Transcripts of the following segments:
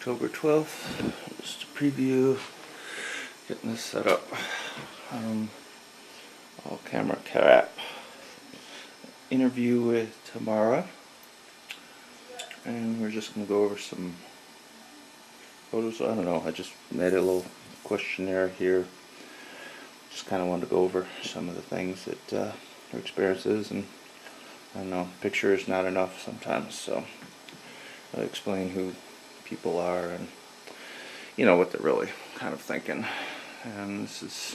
October 12th, just a preview, getting this set up. All camera cap. Interview with Tamara, and we're just going to go over some photos. I don't know, I just made a little questionnaire here. Just kind of wanted to go over some of the things that her experiences, and I don't know, picture is not enough sometimes, so I'll explain who people are and you know what they're really kind of thinking. And this is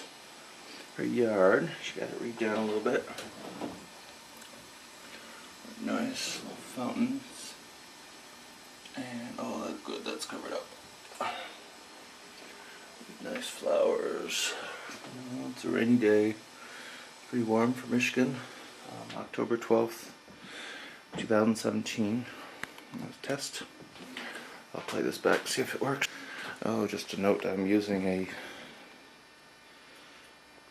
her yard. She got it redone a little bit. Nice little fountains, and oh, that's good. That's covered up. Nice flowers. It's a rainy day. Pretty warm for Michigan. October 12th, 2017. Test. I'll play this back, see if it works. Oh, just a note, I'm using a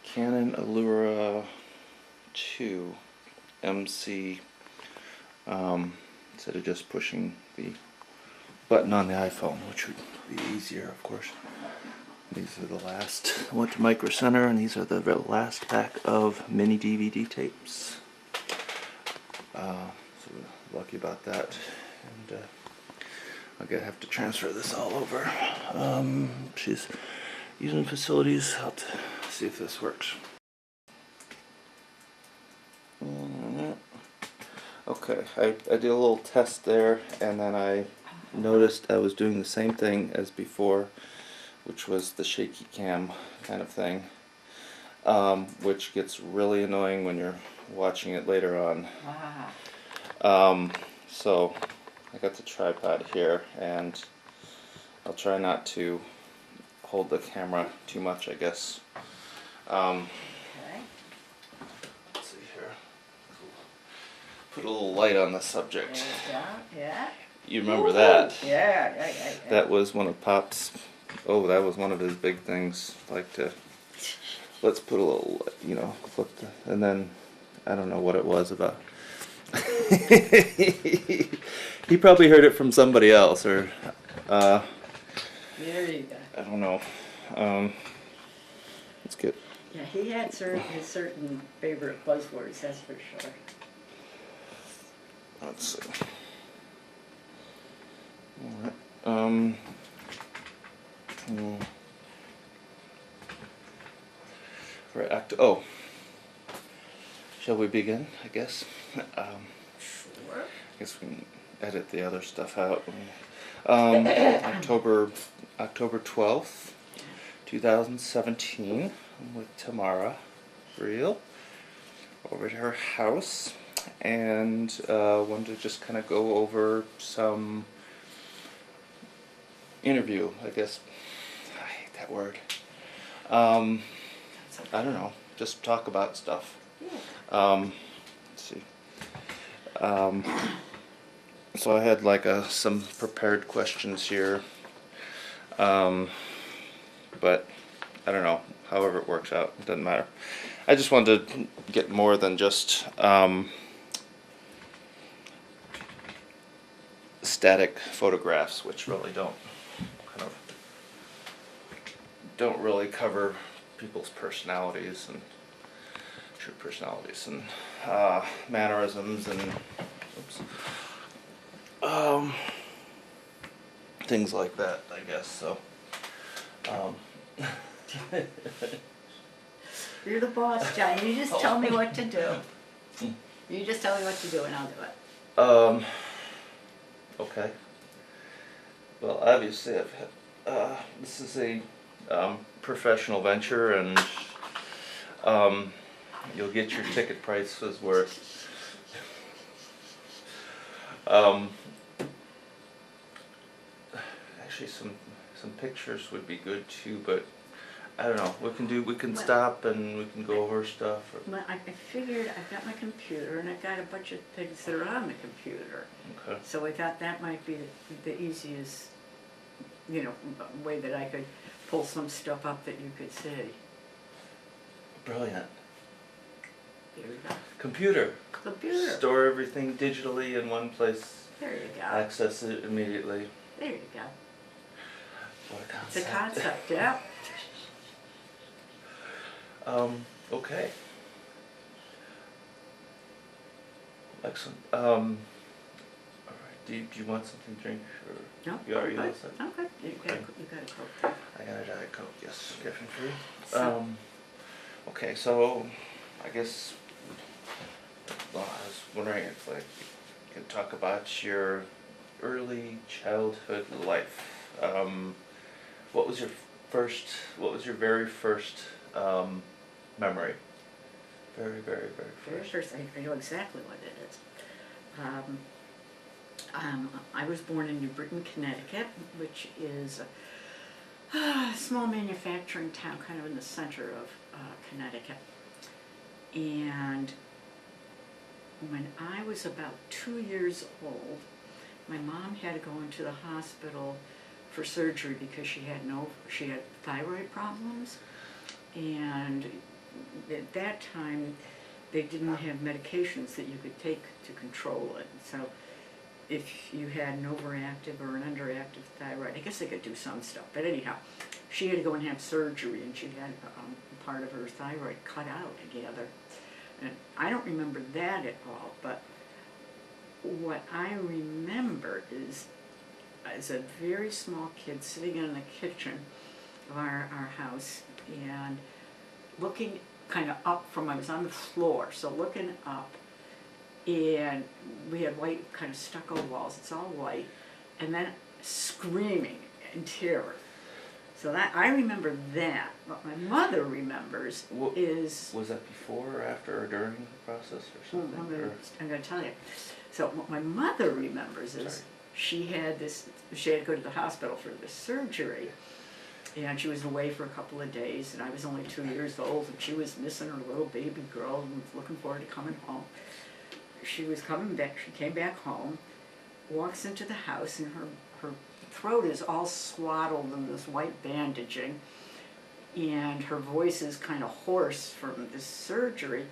Canon Allura 2 MC instead of just pushing the button on the iPhone, which would be easier, of course. These are the last. I went to Micro Center, and these are the last pack of mini DVD tapes. So we're lucky about that. And I'm gonna have to transfer this all over. She's using facilities. I'll see if this works. Okay, I did a little test there, and then I noticed I was doing the same thing as before, which was the shaky cam kind of thing, which gets really annoying when you're watching it later on. So I got the tripod here, and I'll try not to hold the camera too much, I guess. Okay. Let's see here. Put a little light on the subject. Yeah. You remember that? Yeah. That was one of Pop's. Oh, that was one of his big things. Like to. Let's put a little, you know, flip the, and then I don't know what it was about. He probably heard it from somebody else, or There you go. I don't know. Let's get. Yeah, he had certain favorite buzzwords, that's for sure. Let's see. All right. Right. Oh. Shall we begin? I guess. Sure. I guess we can edit the other stuff out. October 12th, 2017. I'm with Tamara, real, over at her house, and wanted to just kind of go over some interview. I guess I hate that word. I don't know. Just talk about stuff. Let's see. So I had like some prepared questions here, but I don't know. However it works out, it doesn't matter. I just wanted to get more than just static photographs, which really don't really cover people's personalities and true personalities and mannerisms and things like that, I guess. So You're the boss, John. You just tell me what to do. You just tell me what to do, and I'll do it. Okay. Well, obviously, this is a professional venture, and you'll get your ticket prices worth. Actually, some pictures would be good too, but I don't know. We can stop and we can go over stuff. Well, I figured I've got my computer, and I've got a bunch of things that are on the computer. Okay. So I thought that might be the easiest, way that I could pull some stuff up that you could see. Brilliant. There you go. Computer. Store everything digitally in one place. There you go. Access it immediately. There you go. What a concept. It's a concept, yeah. Okay. Excellent. All right. Do you want something to drink, or No, you are I'm all good. set? I'm good. You got a Coke there. I got a Diet Coke. Yes, caffeine free. So- Okay, so I guess I was wondering if like you can talk about your early childhood life. What was your What was your very first memory? Very Very first. first, I know exactly what it is. I was born in New Britain, Connecticut, which is a small manufacturing town kind of in the center of Connecticut. And when I was about 2 years old, my mom had to go into the hospital for surgery because she had thyroid problems, and at that time they didn't have medications that you could take to control it. So if you had an overactive or an underactive thyroid, I guess they could do some stuff, but anyhow, she had to go and have surgery, and she had part of her thyroid cut out together. And I don't remember that at all, but what I remember is as a very small kid sitting in the kitchen of our house and looking kind of up from, I was on the floor, so looking up, and we had white kind of stucco walls, it's all white, and then screaming in terror. So that, I remember that. What my mother remembers is... Was that before or after or during the process or something? I'm going to tell you. So what my mother remembers is she had to go to the hospital for this surgery, and she was away for a couple of days, and I was only 2 years old, and she was missing her little baby girl and was looking forward to coming home. She was coming back, she came back home, walks into the house, and her throat is all swaddled in this white bandaging, and her voice is kind of hoarse from this surgery,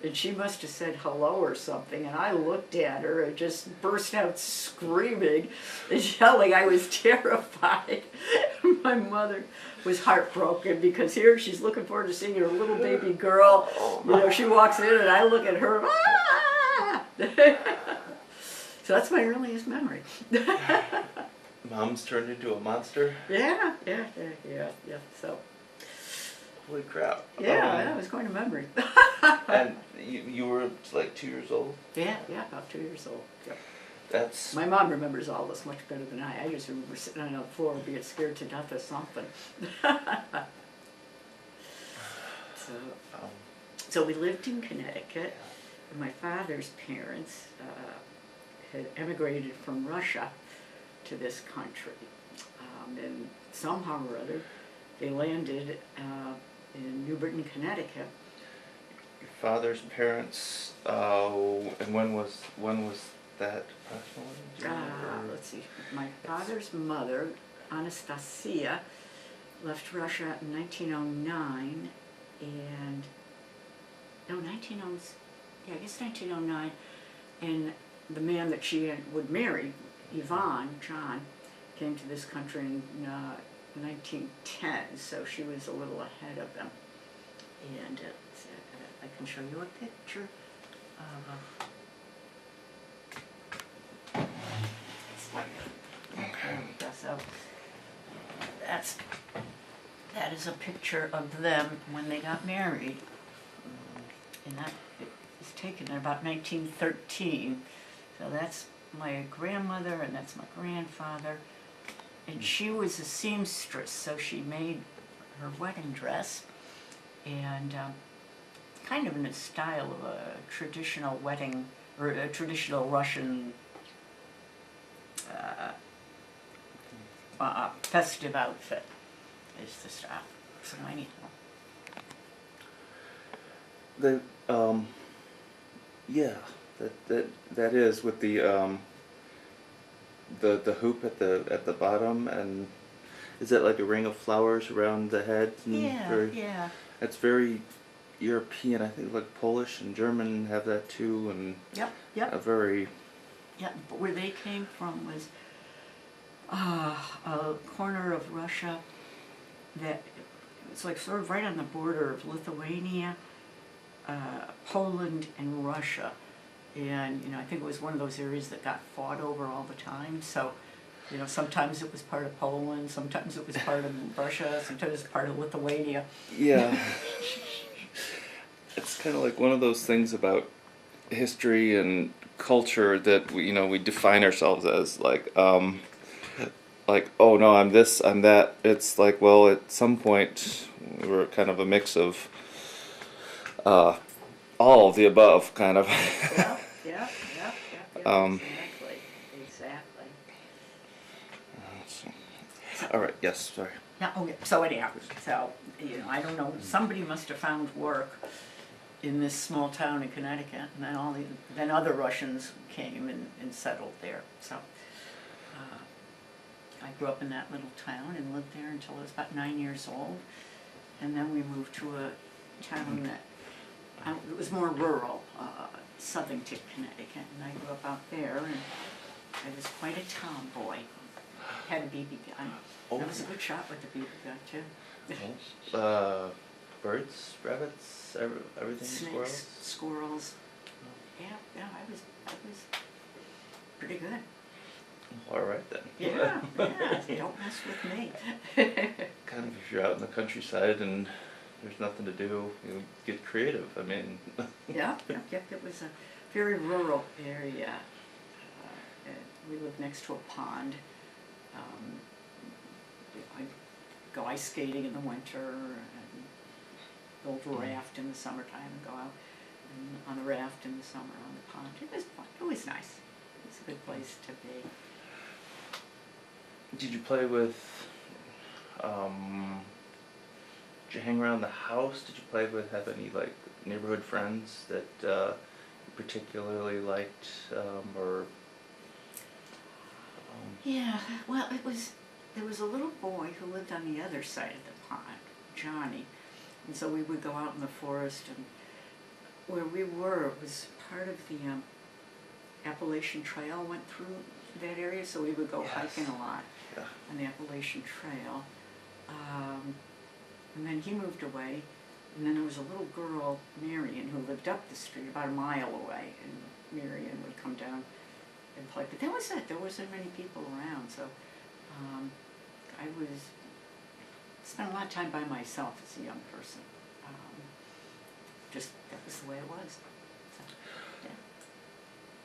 and she must have said hello or something, and I looked at her and just burst out screaming and yelling. I was terrified. My mother was heartbroken because here she's looking forward to seeing her little baby girl. You know, she walks in and I look at her. Ah! So that's my earliest memory. Mom's turned into a monster? Yeah. So. Holy crap. Yeah, that was quite a memory. And you were like 2 years old? Yeah, about 2 years old. Yep. That's... My mom remembers all this much better than I. I just remember sitting on the floor being scared to death of something. So we lived in Connecticut. My father's parents had emigrated from Russia to this country. And somehow or other, they landed in New Britain, Connecticut. Your father's parents, and when was that approximately? Let's see. My father's mother, Anastasia, left Russia in 1909, and no, 1909, and the man that she would marry, John, came to this country in 1910, so she was a little ahead of them. And I can show you a picture of so that is a picture of them when they got married, and that was taken in about 1913. So that's my grandmother and that's my grandfather, and she was a seamstress, so she made her wedding dress, and kind of in the style of a traditional wedding or a traditional Russian festive outfit is the style. So anyhow. That is with the hoop at the bottom, and is that like a ring of flowers around the head? Yeah. It's very European. I think like Polish and German have that too, and Yep. a very... Yeah, but where they came from was a corner of Russia that it's like sort of right on the border of Lithuania, Poland, and Russia. And, I think it was one of those areas that got fought over all the time. So, sometimes it was part of Poland, sometimes it was part of Russia, sometimes it was part of Lithuania. Yeah. It's kind of like one of those things about history and culture that we define ourselves as like oh no, I'm this, I'm that. It's like, well, at some point we were kind of a mix of all of the above, kind of. Yeah, Um, exactly. All right. Yes. Sorry. Yeah, okay, so anyhow, I don't know, somebody must have found work in this small town in Connecticut, and then other Russians came and settled there. So I grew up in that little town and lived there until I was about 9 years old, and then we moved to a town that it was more rural, Southington, Connecticut, and I grew up out there, and I was quite a tomboy. Had a BB gun. Oh. I was a good shot with the BB gun too. Birds, rabbits, everything, Snakes, squirrels. Yeah, I was pretty good. All right then. Yeah, don't mess with me. Kind of, if you're out in the countryside and there's nothing to do, you get creative. I mean. Yeah, it was a very rural area. We lived next to a pond. I'd go ice skating in the winter and build a raft in the summertime and go out on a raft in the summer on the pond. It was fun. It was nice. It was a good place to be. Did you play with? Did you hang around the house? Did you have any like neighborhood friends that you particularly liked, or? Yeah, well, there was a little boy who lived on the other side of the pond, Johnny, and so we would go out in the forest, and where we were was part of the Appalachian Trail went through that area, so we would go hiking a lot on the Appalachian Trail. And then he moved away, and then there was a little girl, Marion, who lived up the street about a mile away, and Marion would come down and play. But that was it. There wasn't many people around, so I spent a lot of time by myself as a young person. Just that was the way it was. So, yeah.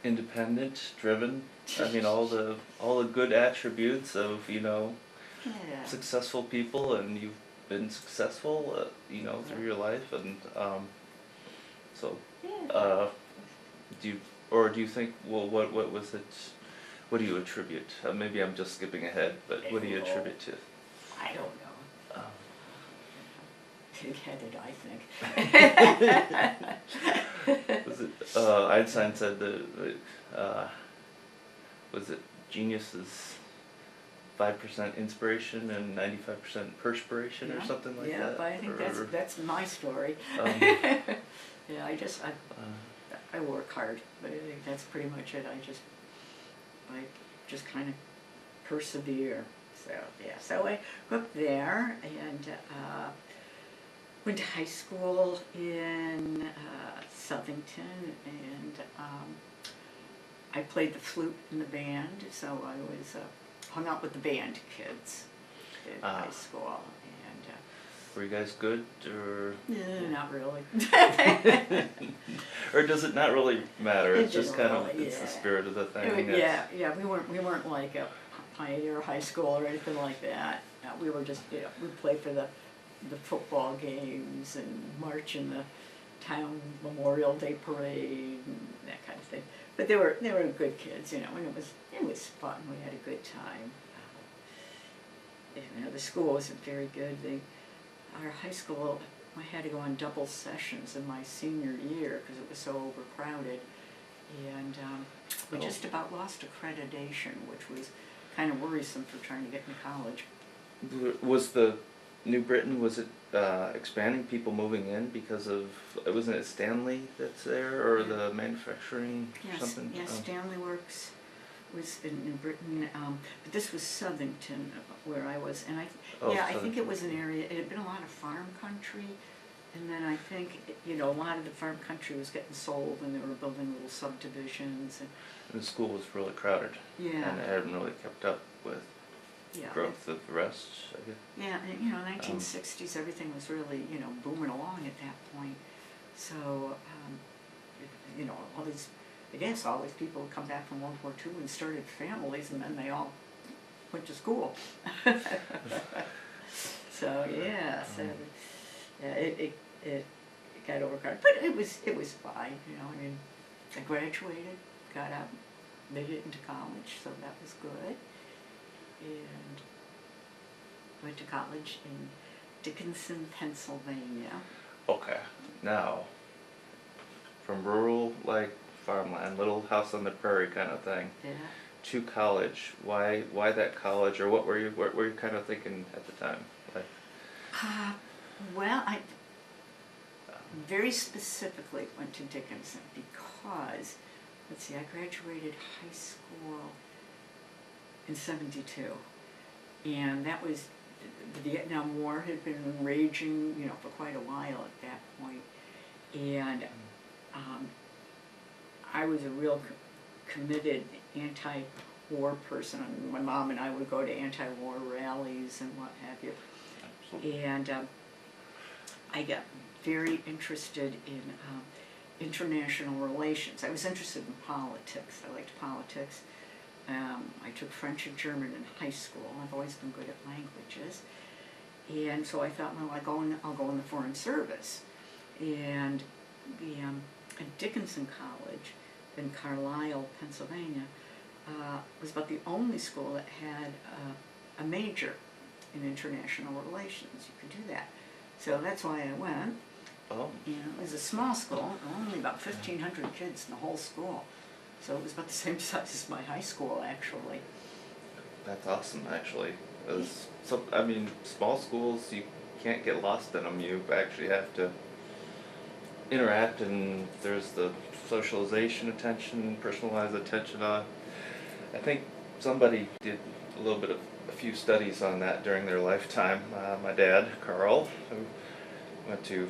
Independent, driven. I mean, all the good attributes of successful people, and you've been successful, through your life, and so. Do you think? Well, what was it? What do you attribute? Maybe I'm just skipping ahead, but what do you attribute to? I don't know. Pig-headed, I think. Was it Einstein said that was it genius is 5% inspiration and 95% perspiration, or something like that? Yeah, but I think that's my story. Yeah, I work hard, but I think that's pretty much it. I just kind of persevere. So yeah, so I grew up there and went to high school in Southington, and I played the flute in the band, so I was hung out with the band kids in high school. And were you guys good, or? Not really. Or does it not really matter? It's just kind of really, it's the spirit of the thing. We weren't like a Pioneer High School or anything like that. We were just we played for the football games and march in the town Memorial Day parade and that kind of thing. But they were good kids, and it was fun. We had a good time. The school wasn't very good. Our high school, I had to go on double sessions in my senior year because it was so overcrowded, and we just about lost accreditation, which was kind of worrisome for trying to get into college. Was the New Britain, was it expanding, people moving in because of, wasn't it Stanley that's there, or the manufacturing or something? Yes, Stanley Works was in Britain, but this was Southington, where I was, and Oh, I think it Southington. was an area, it had been a lot of farm country, and then I think, a lot of the farm country was getting sold, and they were building little subdivisions, and, And the school was really crowded. yeah. And it hadn't really kept up with yeah. growth of the rest, I guess. Yeah, and 1960s, everything was really, booming along at that point. So, all these, I guess all these people come back from World War II and started families, and then they all went to school. So yeah, it got overcrowded, but it was fine. I graduated, got out, made it into college, so that was good, and went to college in Dickinson, Pennsylvania. Okay, now, from rural, like farmland, little house on the prairie kind of thing, Yeah. to college. Why that college, or what were you kind of thinking at the time? Like, Well, I very specifically went to Dickinson because, let's see, I graduated high school in '72, and that was, the Vietnam War had been raging, for quite a while at that point, and I was a real committed anti-war person. My mom and I would go to anti-war rallies and what have you. absolutely. And I got very interested in international relations. I was interested in politics. I liked politics. I took French and German in high school. I've always been good at languages. And so I thought, well, I'll go in the Foreign Service. And at Dickinson College in Carlisle, Pennsylvania, was about the only school that had a major in international relations. You could do that. So that's why I went. Oh, It was a small school, only about 1,500 kids in the whole school. So it was about the same size as my high school, actually. that's awesome, actually. Small schools, you can't get lost in them. You actually have to interact, and there's the socialization attention, personalized attention. I think somebody did a few studies on that during their lifetime. My dad, Carl, who went to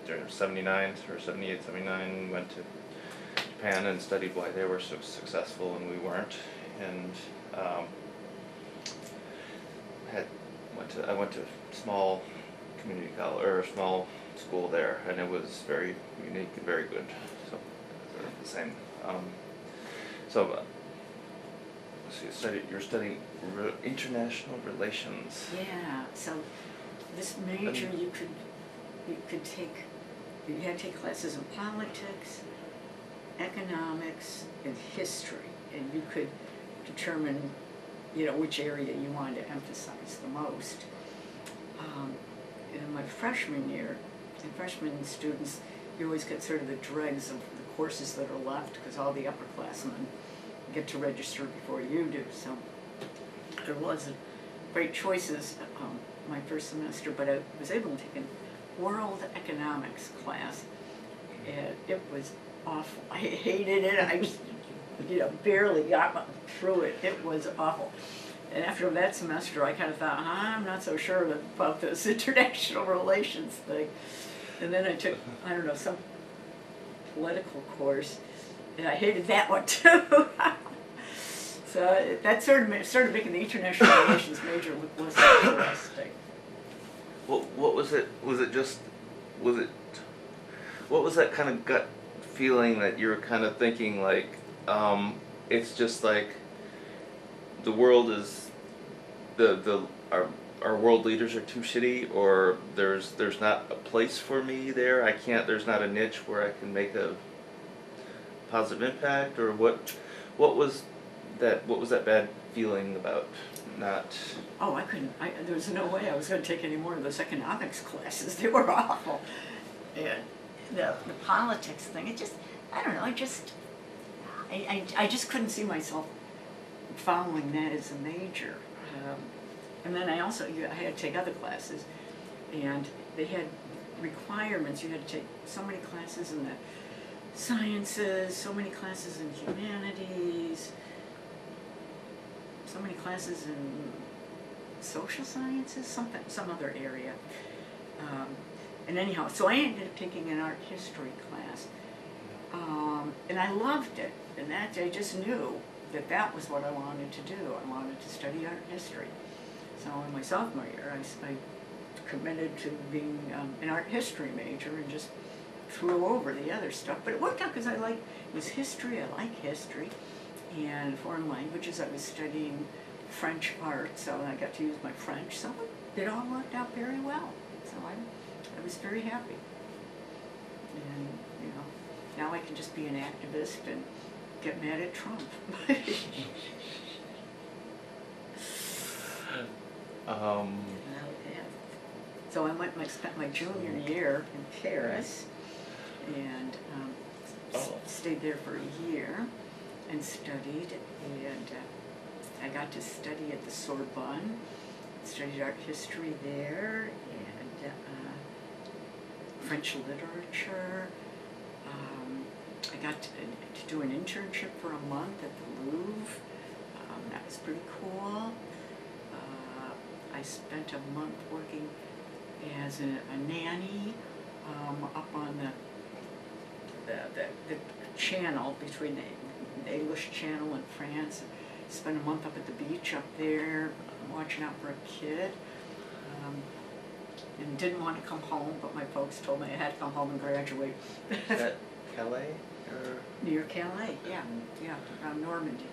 during '79 or '78, '79, went to Japan and studied why they were so successful and we weren't. And I went to small community college, or a small school there, and it was very unique and very good. So they're the same. So you're studying international relations. Yeah, so this major you had to take classes in politics, economics, and history, and you could determine, which area you wanted to emphasize the most. In my freshman year, freshman students, you always get sort of the dregs of the courses that are left, because all the upperclassmen get to register before you do. So there wasn't great choices my first semester, but I was able to take a world economics class, and it was awful. I hated it. I just, barely got through it. It was awful. And after that semester, I kind of thought, I'm not so sure about this international relations thing. And then I took, some political course, and I hated that one too. So that started making the international relations major look less interesting. What was it? What was that kind of gut feeling that you were kind of thinking, like, it's just like the world is our world leaders are too shitty, or there's not a place for me there. There's not a niche where I can make a positive impact, or what was that bad feeling about not? Oh, I couldn't. There was no way I was going to take any more of those economics classes. They were awful. And the politics thing, it just, I don't know. I just couldn't see myself following that as a major. And then I had to take other classes, and they had requirements. You had to take so many classes in the sciences, so many classes in humanities, so many classes in social sciences, some other area. And anyhow, so I ended up taking an art history class, and I loved it. And that I just knew that that was what I wanted to do. I wanted to study art history. So in my sophomore year, I committed to being an art history major and just threw over the other stuff. But it worked out because it was history. I like history, and foreign languages. I was studying French art, so I got to use my French. So it all worked out very well. So I was very happy. And now I can just be an activist and get mad at Trump. So I spent my junior year in Paris, and stayed there for a year and studied, and I got to study at the Sorbonne, studied art history there, and French literature. I got to do an internship for a month at the Louvre. That was pretty cool. I spent a month working as a nanny up on the channel between the English Channel and France. Spent a month up at the beach up there, watching out for a kid. And didn't want to come home, but my folks told me I had to come home and graduate. Is that Calais? Or? Near Calais, yeah, around Normandy.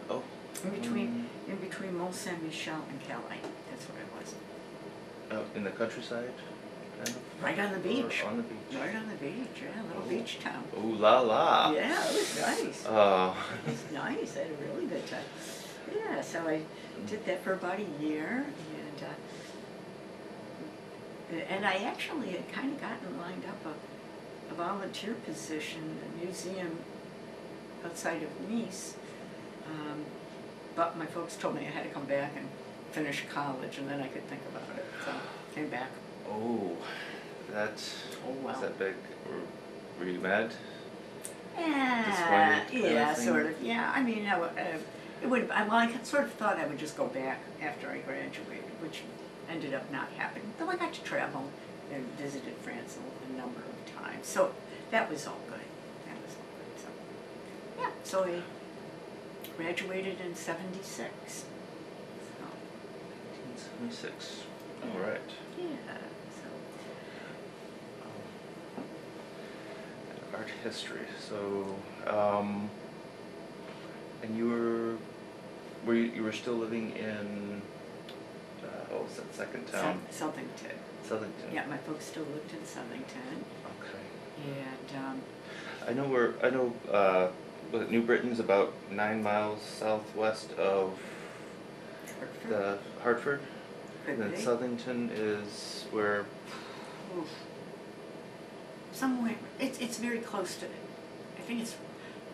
Oh. In between Mont Saint-Michel and Calais, that's what it was. Oh, in the countryside? Kind of? Right on the beach. Or on the beach. Right on the beach, yeah, little beach town. Ooh la la. Yeah, it was nice. Oh. It was nice, I had a really good time. Yeah, so I did that for about a year, and I actually had kind of gotten lined up a volunteer position in a museum outside of Nice, but my folks told me I had to come back and finish college, and then I could think about it, so came back. Oh, wow. Was that big? Were you mad? Yeah, Disappointed? sort of. Yeah, I mean, it would. I sort of thought I would just go back after I graduated, which ended up not happening. Though I got to travel and visited France a number of times, so that was all good. So yeah, so I graduated in '76. So, 1976. All right. yeah. Art history. So, and you were still living in what was that second town? Southington. Southington. Yeah, my folks still lived in Southington. Okay. And I know was it New Britain's about 9 miles southwest of Hartford. the Hartford, Could and then be. Southington is where. Oof. Somewhere, it's very close to, I think it's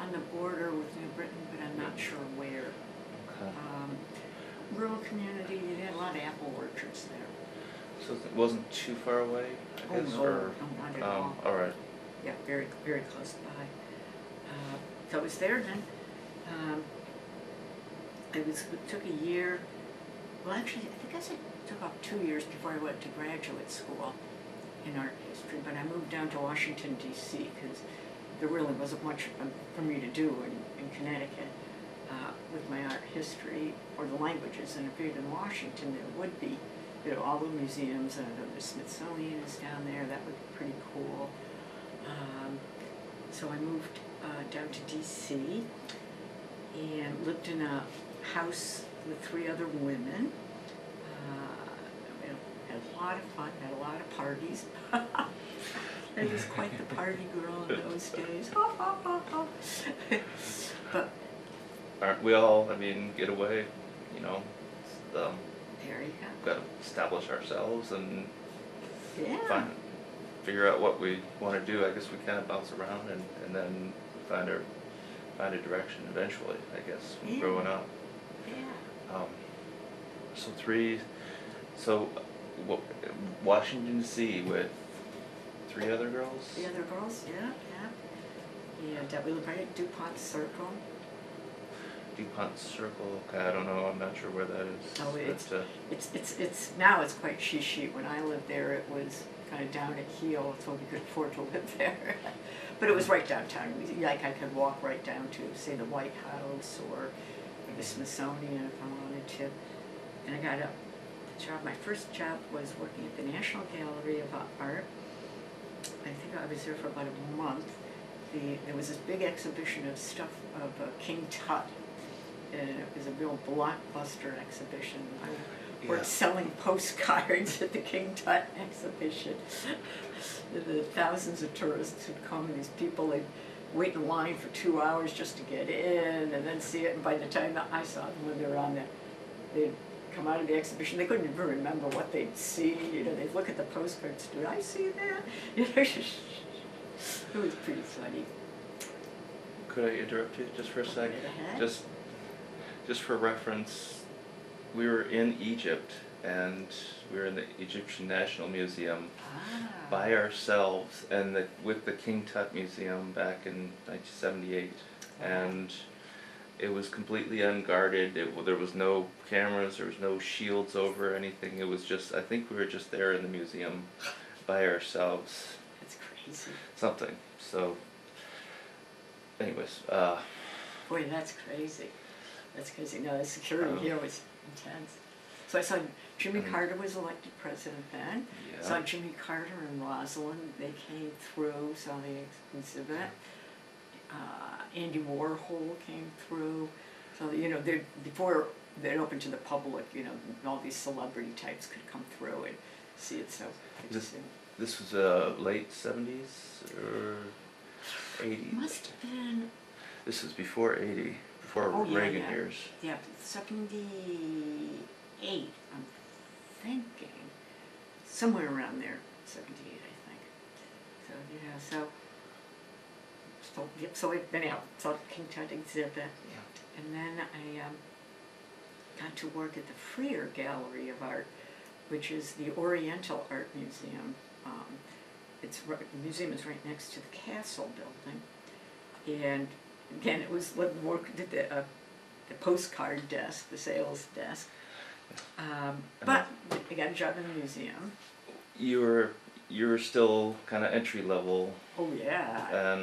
on the border with New Britain, but I'm not sure where. Okay. Rural community, it had a lot of apple orchards there. So it wasn't too far away, I guess, no, or not at all. all right. Yeah, very, very close by. So I was there then. It took a year. Well, actually, I think I took off 2 years before I went to graduate school in art history, but I moved down to Washington, D.C. because there really wasn't much for me to do in Connecticut with my art history or the languages. And if you're in Washington, there would be, all the museums, the Smithsonian is down there. That would be pretty cool. So I moved down to D.C. and lived in a house with 3 other women. Had a lot of fun, had a lot of parties. I was quite the party girl in those days. But Aren't we all? I mean, get away, there you go. got to establish ourselves and Yeah. figure out what we want to do. I guess we kind of bounce around and then find a direction eventually, I guess, Yeah. growing up. Yeah. So Washington D.C. with 3 other girls? The other girls, yeah. And we live right at DuPont Circle. DuPont Circle. Okay, I don't know. I'm not sure where that is. Oh, it's but, it's now it's quite chic. When I lived there, it was kind of down at heel, so we could afford to live there. But it was right downtown. Like I could walk right down to, say, the White House or the Smithsonian if I wanted to. And I got a job. My first job was working at the National Gallery of Art. I think I was there for about a month. There was this big exhibition of stuff of King Tut, and it was a real blockbuster exhibition. I worked selling postcards at the King Tut exhibition. The thousands of tourists would come, and these people, they'd wait in line for 2 hours just to get in and then see it, and by the time that I saw them when they were on there, they'd come out of the exhibition, they couldn't even remember what they'd see. You know, they'd look at the postcards, did I see that? You know, it was pretty funny. Could I interrupt you just for a sec? Just for reference, we were in Egypt, and we were in the Egyptian National Museum by ourselves, and with the King Tut Museum back in 1978, and it was completely unguarded. There was no cameras, there was no shields over anything. It was just, I think we were just there in the museum by ourselves. That's crazy. Something. So, anyways. Boy, that's crazy. That's crazy. No, the security here was intense. So I saw Jimmy Carter was elected president then. Yeah. Saw Jimmy Carter and Rosalind. They came through, saw the exhibit. Andy Warhol came through. So, you know, before they'd open to the public, you know, all these celebrity types could come through and see it. So this was late 70s or 80s? Must have been. This was before 80, before Reagan years. Yeah, 78, I'm thinking. Somewhere around there, 78, I think. So, yeah, so anyhow, saw the King Tut exhibit. Yeah. And then I got to work at the Freer Gallery of Art, which is the Oriental Art Museum. The museum is right next to the Castle building. And again, it was worked at the postcard desk, the sales desk. But I got a job in the museum. You were still kind of entry level. Oh yeah.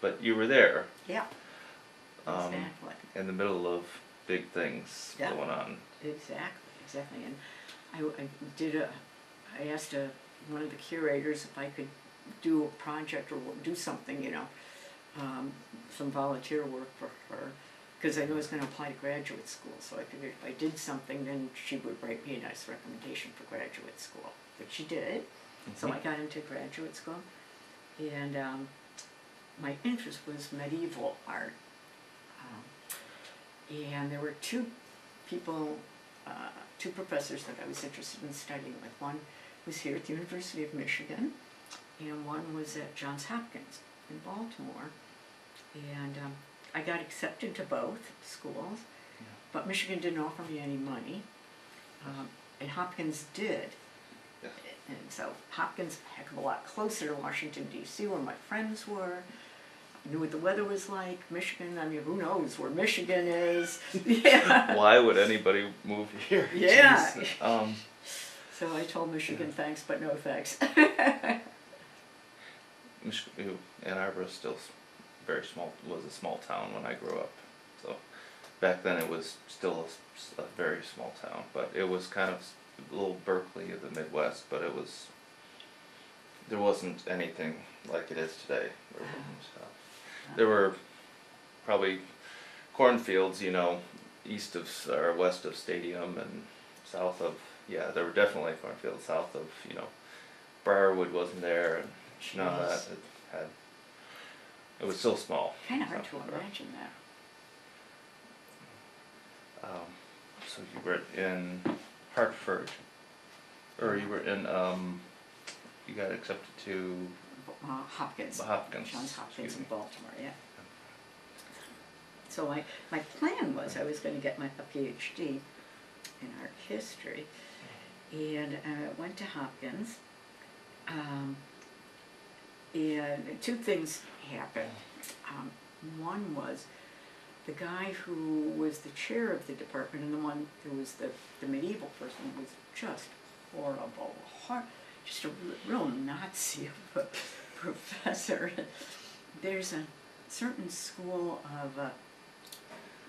But you were there. Yeah. Exactly. In the middle of big things going on. Exactly. And I asked one of the curators if I could do a project or do something, you know, some volunteer work for her, because I knew I was going to apply to graduate school. So I figured if I did something, then she would write me a nice recommendation for graduate school, which she did. Mm-hmm. So I got into graduate school, and my interest was medieval art. And there were two professors that I was interested in studying with. One was here at the University of Michigan, and one was at Johns Hopkins in Baltimore. And I got accepted to both schools, but Michigan didn't offer me any money, and Hopkins did. Yeah. And so Hopkins, a heck of a lot closer to Washington, D.C., where my friends were. I knew what the weather was like. Michigan, I mean, who knows where Michigan is? Yeah. Why would anybody move here? Yeah. So I told Michigan, thanks, but no thanks. Ann Arbor is still was a small town when I grew up. So back then it was still a very small town, but it was kind of a little Berkeley of the Midwest, but there wasn't anything like it is today. There were probably cornfields, you know, east of or west of Stadium and south of, there were definitely cornfields south of, you know, Briarwood wasn't there, and none of that. It was so small. Kind of hard to imagine that. So you were in Hartford, or you were in, you got accepted to Hopkins. Johns Hopkins in Baltimore, yeah. So my plan was I was going to get a PhD in art history, and I went to Hopkins, and two things happened. One was the guy who was the chair of the department, and the one who was the medieval person was just horrible, just a real Nazi of a professor. There's a certain school of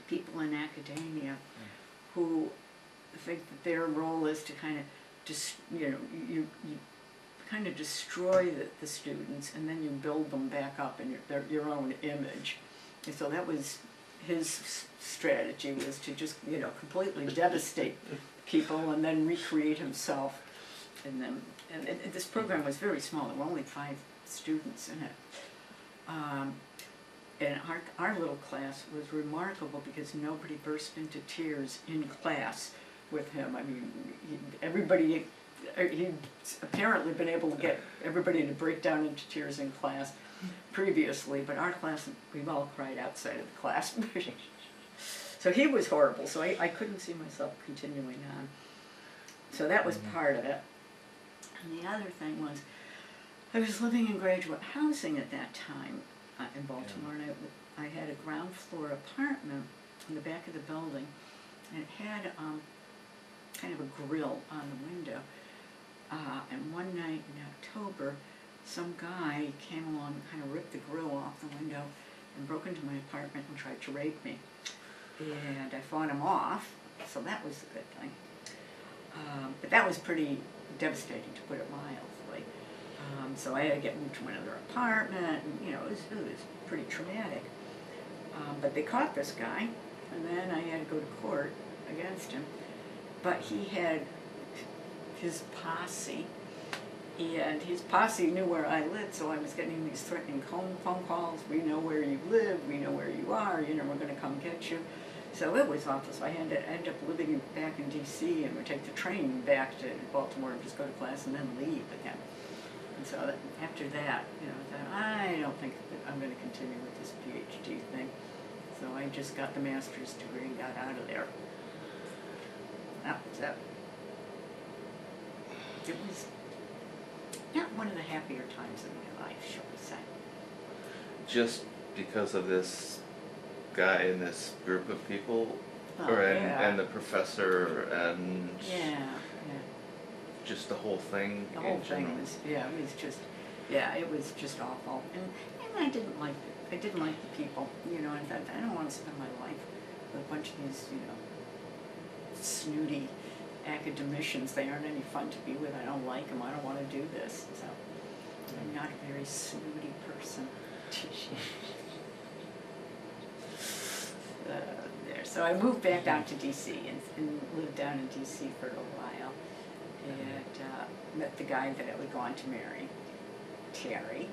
people in academia who think that their role is to kind of you kind of destroy the students, and then you build them back up in your own image. And so that was his strategy, was to just completely devastate people and then recreate himself in them. And this program was very small. There were only 5 students in it. And our little class was remarkable because nobody burst into tears in class with him. I mean, he'd apparently been able to get everybody to break down into tears in class previously, but our class, we all cried outside of the class. So he was horrible, so I couldn't see myself continuing on. So that was part of it. And the other thing was, I was living in graduate housing at that time in Baltimore, and I had a ground floor apartment in the back of the building, and it had kind of a grill on the window. And one night in October, some guy came along and kind of ripped the grill off the window and broke into my apartment and tried to rape me. And I fought him off, so that was a good thing. But that was pretty devastating, to put it mildly. So I had to get moved to another apartment, and it was pretty traumatic. But they caught this guy, and then I had to go to court against him. But he had his posse, and his posse knew where I lived, so I was getting these threatening phone calls. We know where you live, we know where you are, we're going to come get you. So it was awful. So I had to end up living back in D.C. and would take the train back to Baltimore and just go to class and then leave again. And so after that, I thought, I don't think that I'm going to continue with this PhD thing. So I just got the master's degree and got out of there. That was it. It was not one of the happier times in my life, shall we say. Just because of this guy and this group of people, Oh, and the professor and yeah. just the whole thing. The whole in thing general. it was just awful. And I didn't like the people, and I thought, I don't want to spend my life with a bunch of these, snooty academicians. They aren't any fun to be with. I don't like them. I don't want to do this. So I'm not a very snooty person. There. So I moved back down to D.C. and lived down in D.C. for a little while, and met the guy that I would go on to marry, Terry,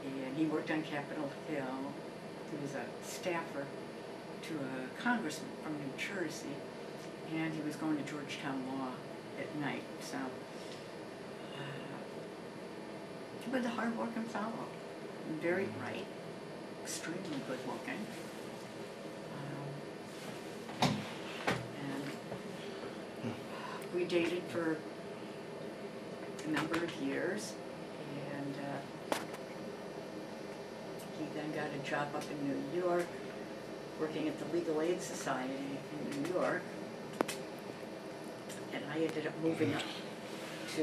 and he worked on Capitol Hill. He was a staffer to a congressman from New Jersey, and he was going to Georgetown Law at night. So he was a hard-working fellow, very bright, extremely good-looking. We dated for a number of years, and he then got a job up in New York, working at the Legal Aid Society in New York, and I ended up moving up to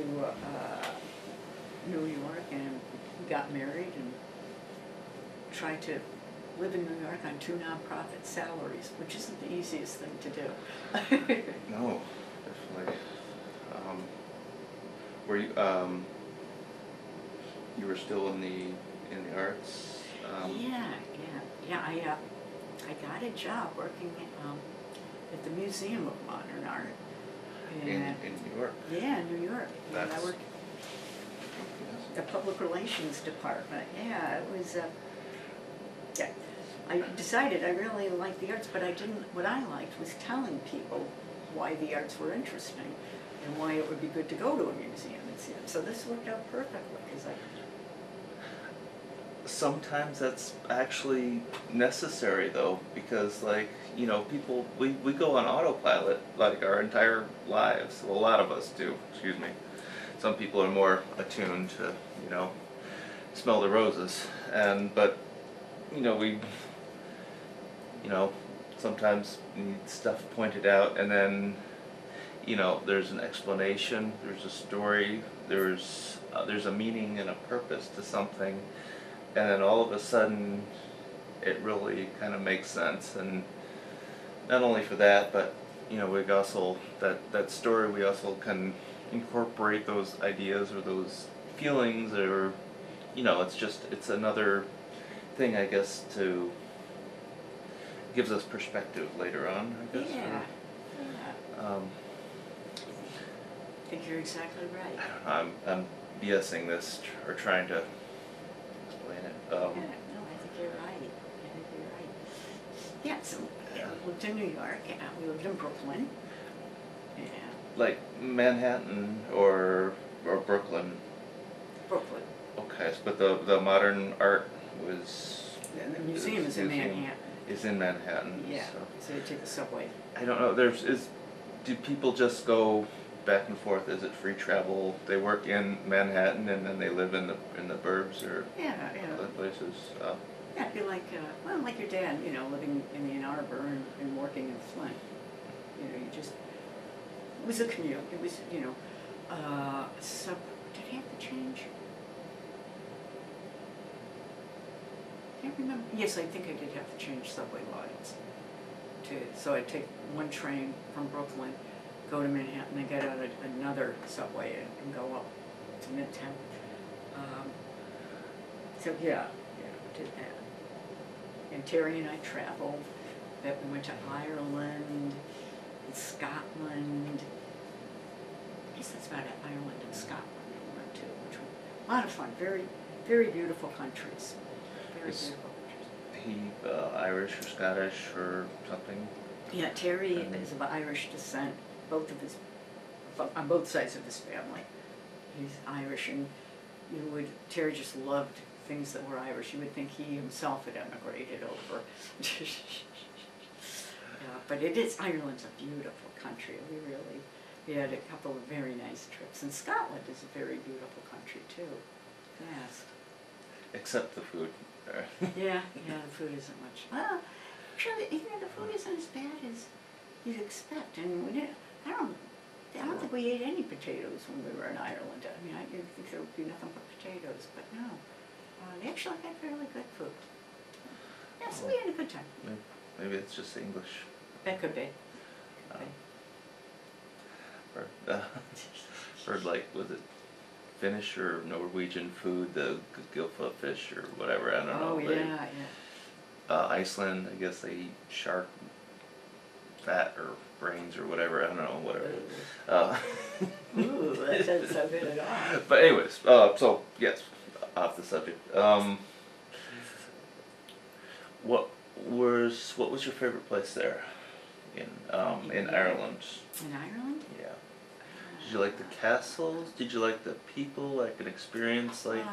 New York, and we got married and tried to live in New York on 2 nonprofit salaries, which isn't the easiest thing to do. No. Definitely. Were you you were still in the arts? Yeah. I got a job working at the Museum of Modern Art. In New York? Yeah, in New York. And I worked Yes. the Public Relations Department. Yeah, it was. I decided I really liked the arts, but what I liked was telling people why the arts were interesting and why it would be good to go to a museum and see them. So this worked out perfectly because Sometimes that's actually necessary though, because people, we go on autopilot like our entire lives. Well, a lot of us do, excuse me. Some people are more attuned to, smell the roses, but we, sometimes need stuff pointed out, and then, there's an explanation, there's a story, there's a meaning and a purpose to something, and then all of a sudden, it really kind of makes sense, and not only for that, but, we also, that story, we also can incorporate those ideas or those feelings, or, it's another thing, I guess, gives us perspective later on, I guess. Yeah, Or, yeah. I think you're exactly right. I don't know, I'm BSing this or trying to explain it. Yeah, no, I think you're right. I think you're right. Yeah, so we lived in New York, and we lived in Brooklyn. Yeah, Like Manhattan or Brooklyn. Brooklyn. Okay, but the modern art was. And the museum is in Manhattan. Is in Manhattan. Yeah, so you take the subway. I don't know. Do people just go back and forth? Is it free travel? They work in Manhattan and then they live in the burbs or Yeah, other places. yeah, it'd be like, well, like your dad, living in Ann Arbor and working in Flint. It was a commute. It was, did he have to change? I can't remember. Yes, I think I did have to change subway lines. So I'd take one train from Brooklyn, go to Manhattan, then get out at another subway and go up to Midtown. So yeah, did that. And Terry and I traveled. That we went to Ireland, and Scotland. I guess that's about it. Ireland and Scotland we went to, which were a lot of fun. Very, very beautiful countries. Very beautiful countries. He Irish or Scottish or something? Yeah, Terry is of Irish descent. On both sides of his family. He's Irish, and Terry just loved things that were Irish. You would think he himself had emigrated over. But Ireland's a beautiful country. We had a couple of very nice trips. And Scotland is a very beautiful country too. Yes. Except the food. Yeah, the food isn't much. Well, actually, the food isn't as bad as you'd expect. And I don't think we ate any potatoes when we were in Ireland. I mean, you'd think there would be nothing but potatoes, but no. They actually had fairly good food. Yeah, so we had a good time. Maybe it's just English. That could be. Or like, was it Finnish or Norwegian food, the gilfa fish or whatever, I don't know. Oh, yeah. Iceland, I guess they eat shark fat or brains or whatever, I don't know, whatever. Ooh, that doesn't sound good at all. But anyways, so yes, off the subject. What was your favorite place there in Ireland? In Ireland? Yeah. Did you like the castles? Did you like the people? Like an experience? Like.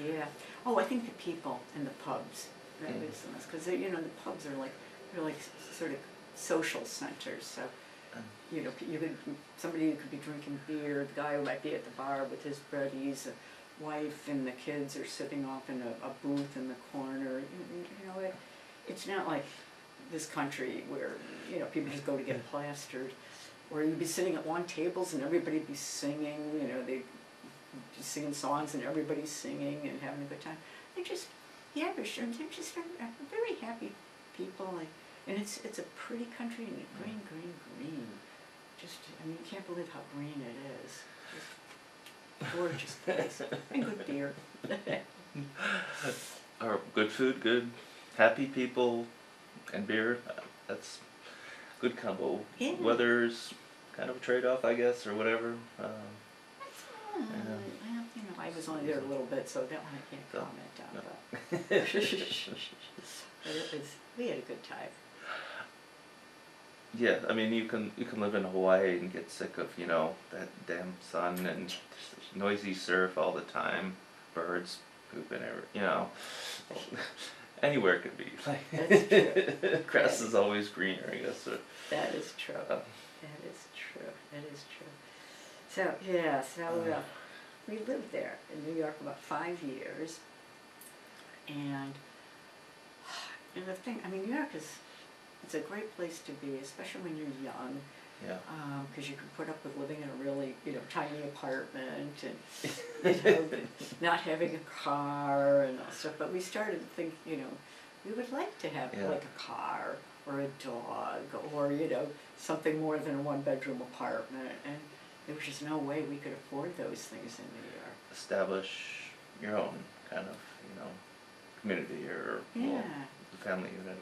Yeah. Oh, I think the people and the pubs. That was the most, because the pubs are they're like sort of social centers. So somebody could be drinking beer. The guy who might be at the bar with his buddies, a wife and the kids are sitting off in a booth in the corner. It's not like this country where people just go to get plastered, where you'd be sitting at long tables and everybody'd be singing. They'd be singing songs and everybody's singing and having a good time. They're just the Irish, and they're just very happy people. And it's a pretty country, and green. Just, you can't believe how green it is. Just gorgeous place. And good beer. Or good food, good, happy people, and beer. That's good combo. Yeah. Weather's kind of a trade-off, I guess, or whatever. I was only there a little bit, so that one I can't comment on. No. But we had a good time. Yeah, I mean, you can live in Hawaii and get sick of that damn sun and noisy surf all the time, birds pooping everywhere. Anywhere could be. That's true. Grass is always greener, I guess. That is true. That is true. So we lived there in New York about 5 years, and And the thing, I mean, New York it's a great place to be, especially when you're young. Yeah. Because you can put up with living in a really, tiny apartment and, not having a car and all stuff. But we started to think, we would like to have Yeah. like a car or a dog or, something more than a one-bedroom apartment. And there was just no way we could afford those things in New York. Establish your own kind of, community or Yeah. family unit.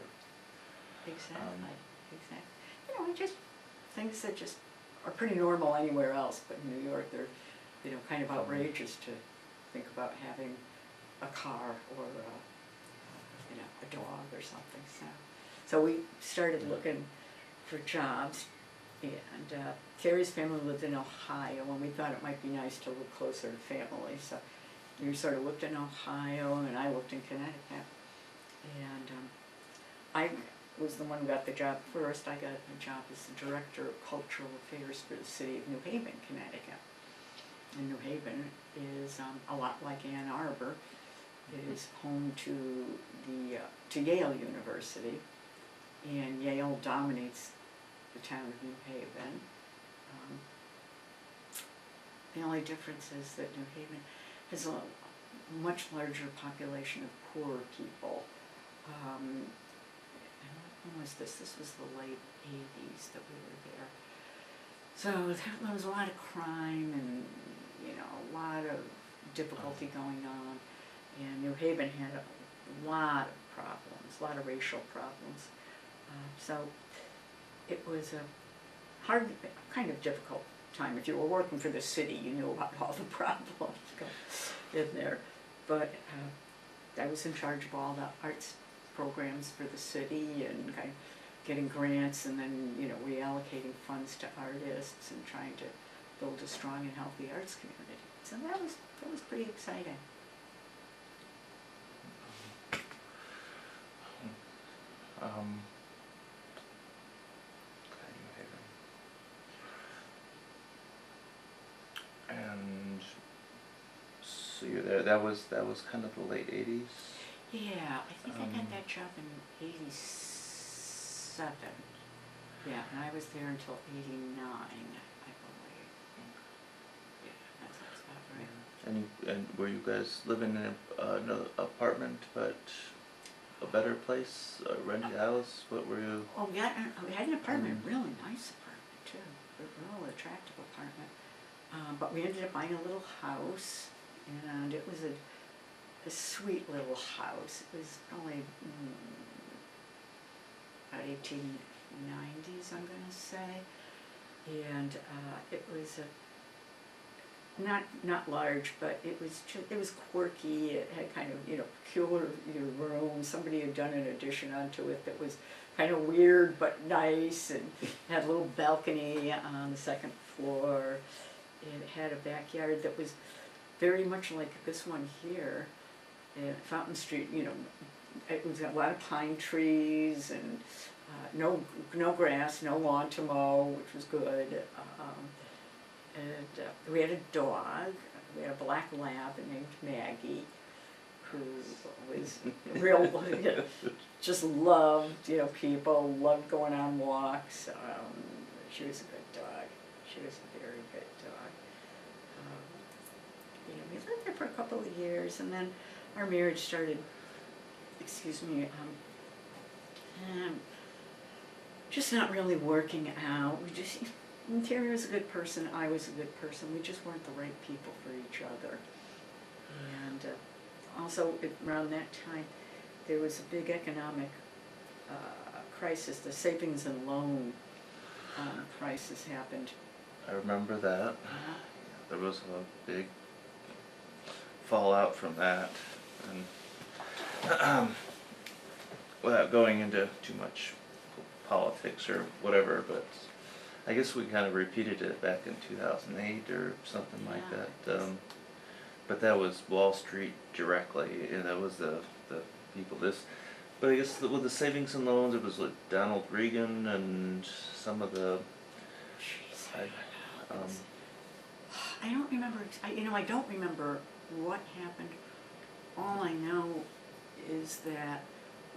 Exactly, exactly. Just things that just are pretty normal anywhere else, but in New York they're, kind of outrageous to think about having a car or, a dog or something. So we started looking for jobs, and Terry's family lived in Ohio, and we thought it might be nice to live closer to family. So we sort of looked in Ohio, and I looked in Connecticut, and I was the one who got the job first. I got a job as the Director of Cultural Affairs for the city of New Haven, Connecticut. And New Haven is a lot like Ann Arbor. It is home to Yale University, and Yale dominates the town of New Haven. The only difference is that New Haven has a much larger population of poor people. And when was this? This was the late 80s that we were there. So there was a lot of crime and, a lot of difficulty going on. And New Haven had a lot of problems, a lot of racial problems. So it was a hard, kind of difficult time. If you were working for the city, you knew about all the problems in there. But I was in charge of all the arts programs for the city and kind of getting grants and then, reallocating funds to artists and trying to build a strong and healthy arts community. So that was pretty exciting. And so you're there. That was kind of the late 80s. Yeah, I think I got that job in '87. Yeah, and I was there until '89, I believe. Yeah, that sounds about right. And were you guys living in another apartment, but a better place, a rented house? What were you? Oh, we had an apartment, really nice apartment too, a real attractive apartment. But we ended up buying a little house, and it was a sweet little house. It was probably about 1890s, I'm going to say, and it was not large, but it was quirky. It had kind of peculiar room. Somebody had done an addition onto it that was kind of weird but nice, and had a little balcony on the second floor. It had a backyard that was very much like this one here at Fountain Street. It was a lot of pine trees and no grass, no lawn to mow, which was good. And we had a dog. We had a black lab named Maggie, who was real, just loved people, loved going on walks. She was a good dog. She was a very good dog. We lived there for a couple of years, and then our marriage started, just not really working out. Terry was a good person, I was a good person. We just weren't the right people for each other. And also around that time, there was a big economic crisis. The savings and loan crisis happened. I remember that. There was a big fallout from that, and without going into too much politics or whatever, but I guess we kind of repeated it back in 2008 or something like that. But that was Wall Street directly, and that was the people. But I guess with the savings and loans, it was like Donald Reagan and some of the. I don't remember. I don't remember what happened. All I know is that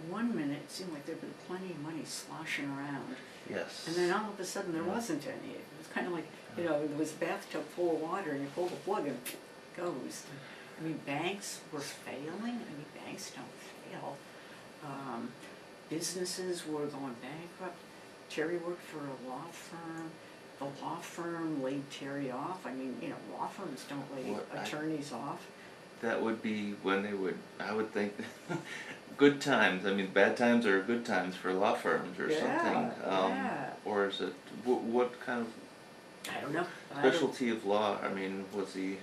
one minute it seemed like there'd been plenty of money sloshing around, Yes. and then all of a sudden there wasn't any. It was kind of like, there was a bathtub full of water and you pull the plug and it goes. I mean, banks were failing. I mean, banks don't fail. Businesses were going bankrupt. Terry worked for a law firm. The law firm laid Terry off. I mean, law firms don't lay attorneys off. That would be when they would, I would think, good times. I mean, bad times are good times for law firms or something. Yeah. Or is it, what kind of I don't know. specialty of law? I mean, was he,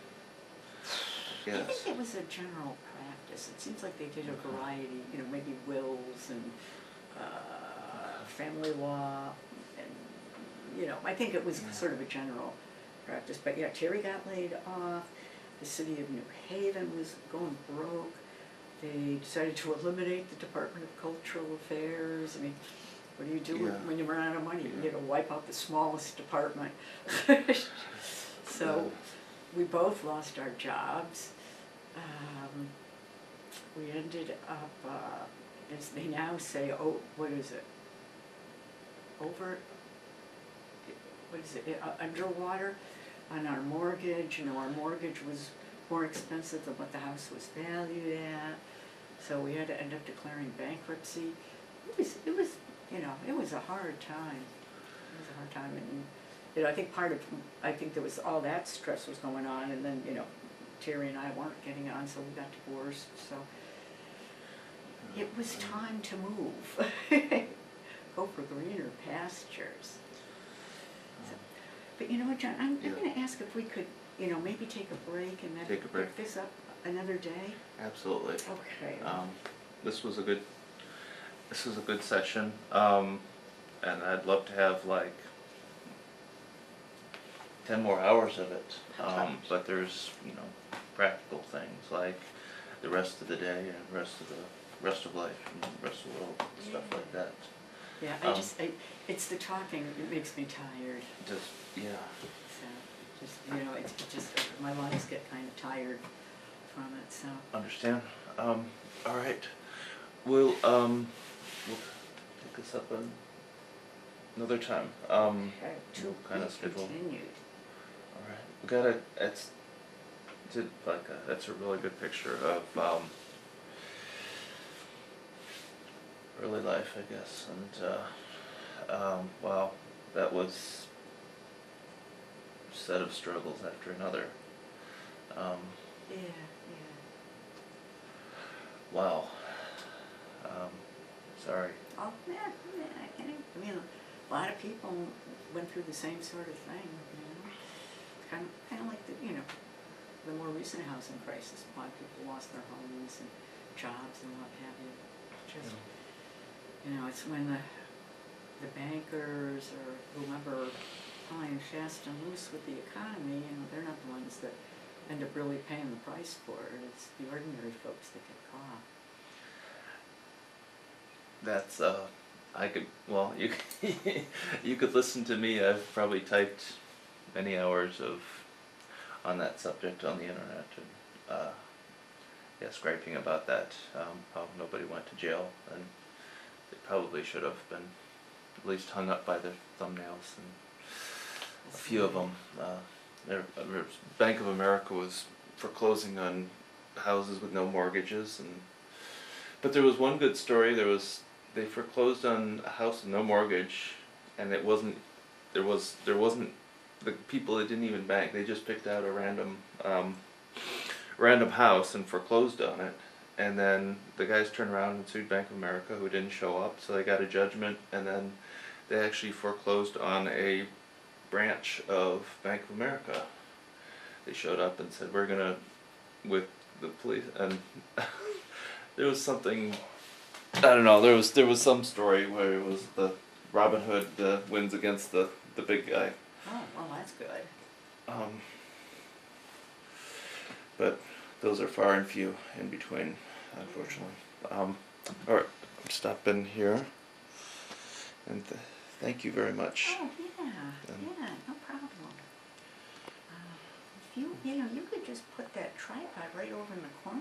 I yes. think it was a general practice. It seems like they did a variety, maybe wills and family law, and I think it was sort of a general practice. But yeah, Terry got laid off. The city of New Haven was going broke. They decided to eliminate the Department of Cultural Affairs. I mean, what do you do when you run out of money? You wipe out the smallest department. So we both lost our jobs. We ended up, as they now say, what is it? Underwater on our mortgage. Our mortgage was more expensive than what the house was valued at. So we had to end up declaring bankruptcy. It was it was a hard time. It was a hard time, and I think there was all that stress was going on, and then Terry and I weren't getting on, so we got divorced. So it was time to move, go for greener pastures. So, but you know what, John? I'm going to ask if we could maybe take a break and then pick this up another day. Absolutely. Okay. This was a good session, and I'd love to have like 10 more hours of it. But there's practical things like the rest of the day and rest of life and rest of the world, stuff like that. Yeah, it's the talking that makes me tired. So my lungs get kind of tired from it. So. Understand. All right. We'll pick this up another time. Okay. We'll kind of schedule. Continued. All right. We got that's a really good picture of early life, I guess, and wow, that was a set of struggles after another. Yeah. Wow. Sorry. Oh, yeah, I mean, a lot of people went through the same sort of thing, Kind of like the more recent housing crisis. A lot of people lost their homes and jobs and what have you. Just, it's when the bankers or whomever playing fast and loose with the economy, they're not the ones that end up really paying the price for it. It's the ordinary folks that get caught. That's you could listen to me. I've probably typed many hours on that subject on the internet, and scraping about that, how nobody went to jail, and they probably should have been at least hung up by their thumbnails, and a few of them. Bank of America was foreclosing on houses with no mortgages, but there was one good story. They foreclosed on a house with no mortgage, and there wasn't the people that didn't even bank. They just picked out a random house and foreclosed on it, and then the guys turned around and sued Bank of America, who didn't show up, so they got a judgment, and then they actually foreclosed on a branch of Bank of America. They showed up and said, we're gonna, with the police, and there was something, I don't know, there was some story where it was the Robin Hood wins against the big guy. Oh, well, that's good. But those are far and few in between, unfortunately. All right, I'm stopping here, and thank you very much. Oh, yeah, no problem. If you could just put that tripod right over in the corner.